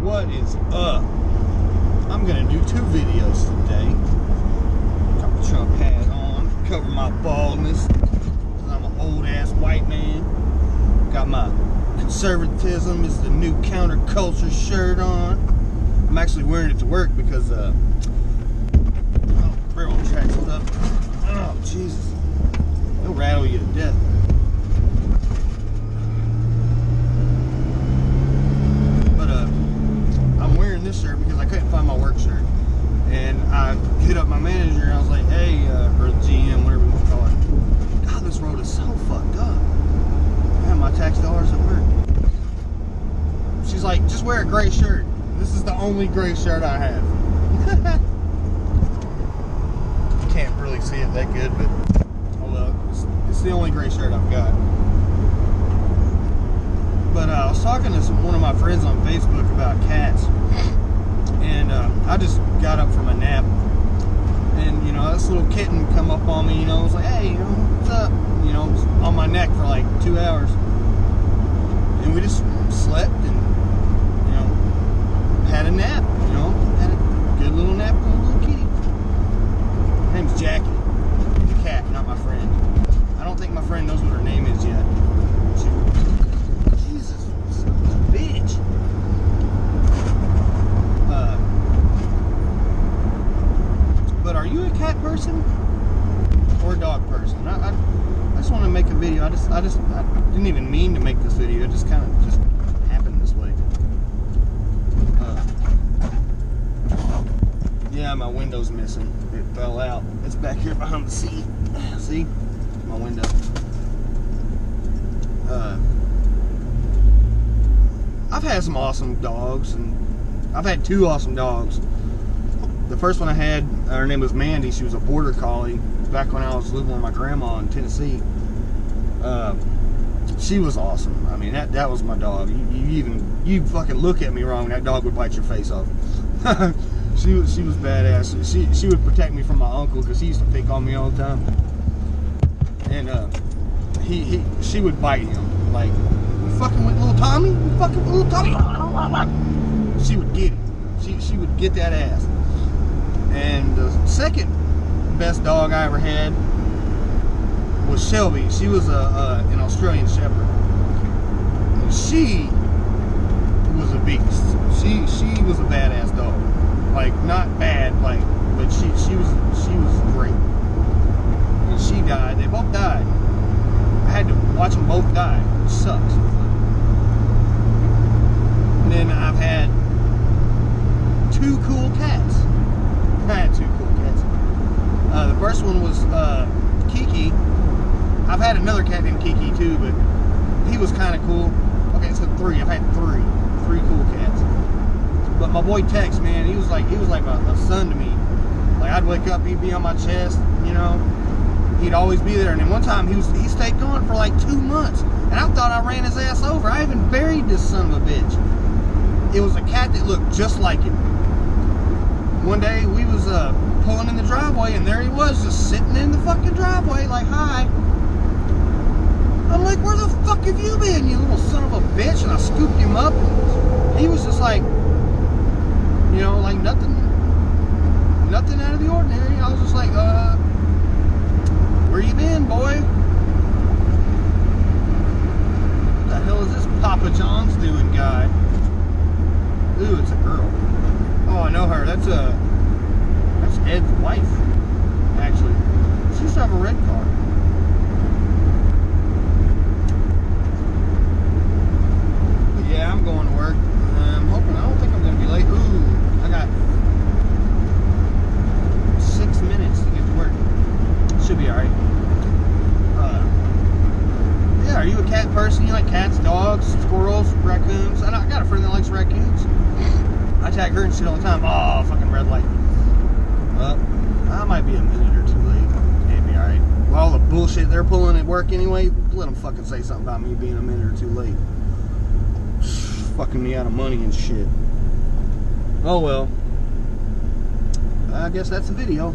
What is up? I'm gonna do 2 videos today. Got my Trump hat on, cover my baldness, because I'm an old ass white man. Got my conservatism is the new counterculture shirt on. I'm actually wearing it to work because railroad tracks up. Oh Jesus. It'll rattle you to death. This shirt because I couldn't find my work shirt, and I hit up my manager and I was like, hey, or GM, whatever you want to call it, God, this road is so fucked up. Man, my tax dollars at work. She's like, just wear a gray shirt. This is the only gray shirt I have. Can't really see it that good, but oh well, it's the only gray shirt I've got. But I was talking to one of my friends on Facebook about cats, and I just got up from a nap, and you know, this little kitten come up on me, you know, was like, hey, you know, what's up? You know, was on my neck for like 2 hours, and we just slept and, you know, had a nap, you know, had a good little nap with a little kitty. Her name's Jackie, the cat, not my friend. I don't think my friend knows what her name is yet. Bitch. But are you a cat person or a dog person? I just want to make a video. I didn't even mean to make this video. It just kind of just happened this way. Yeah, my window's missing. It fell out. It's back here behind the seat. See? My window. I've had some awesome dogs, and I've had 2 awesome dogs. The first one I had, her name was Mandy. She was a border collie back when I was living with my grandma in Tennessee. She was awesome. I mean, that was my dog. You fucking look at me wrong, that dog would bite your face off. She was badass. She would protect me from my uncle because he used to pick on me all the time. And she would bite him like, fucking with little Tommy? You fucking with little Tommy? She would get it. She would get that ass. And the second best dog I ever had was Shelby. She was an Australian Shepherd. And she was a beast. She was a badass dog. Like, not bad, like, but she was great. And she died. They both died. I had to watch them both die. It sucks. And then I've had 2 cool cats. I had 2 cool cats. The first one was Kiki. I've had another cat named Kiki too, but he was kind of cool. Okay, so 3. I've had 3 cool cats. But my boy Tex, man, he was like a son to me. Like, I'd wake up, he'd be on my chest, you know. He'd always be there. And then one time he stayed gone for like 2 months, and I thought I ran his ass over. I even buried this son of a bitch. It was a cat that looked just like him. One day we was pulling in the driveway, and there he was, just sitting in the fucking driveway, like, hi. I'm like, where the fuck have you been, you little son of a bitch? And I scooped him up, and he was just like, you know, like nothing out of the ordinary. I was just like, where you been, boy? What the hell is this Papa John's doing, guy? Ooh, it's a girl. Oh, I know her. That's Ed's wife, actually. She used to have a red car. But yeah, I'm going to work. I'm hoping. I don't think I'm going to be late. Ooh, I got 6 minutes to get to work. Should be alright. Yeah, are you a cat person? You like cats, dogs, squirrels, raccoons? I got a friend that likes raccoons. I tag her and shit all the time. Oh, fucking red light. Well, I might be a minute or 2 late. It'd be alright. With all the bullshit they're pulling at work anyway, let them fucking say something about me being a minute or 2 late. Fucking me out of money and shit. Oh well. I guess that's the video.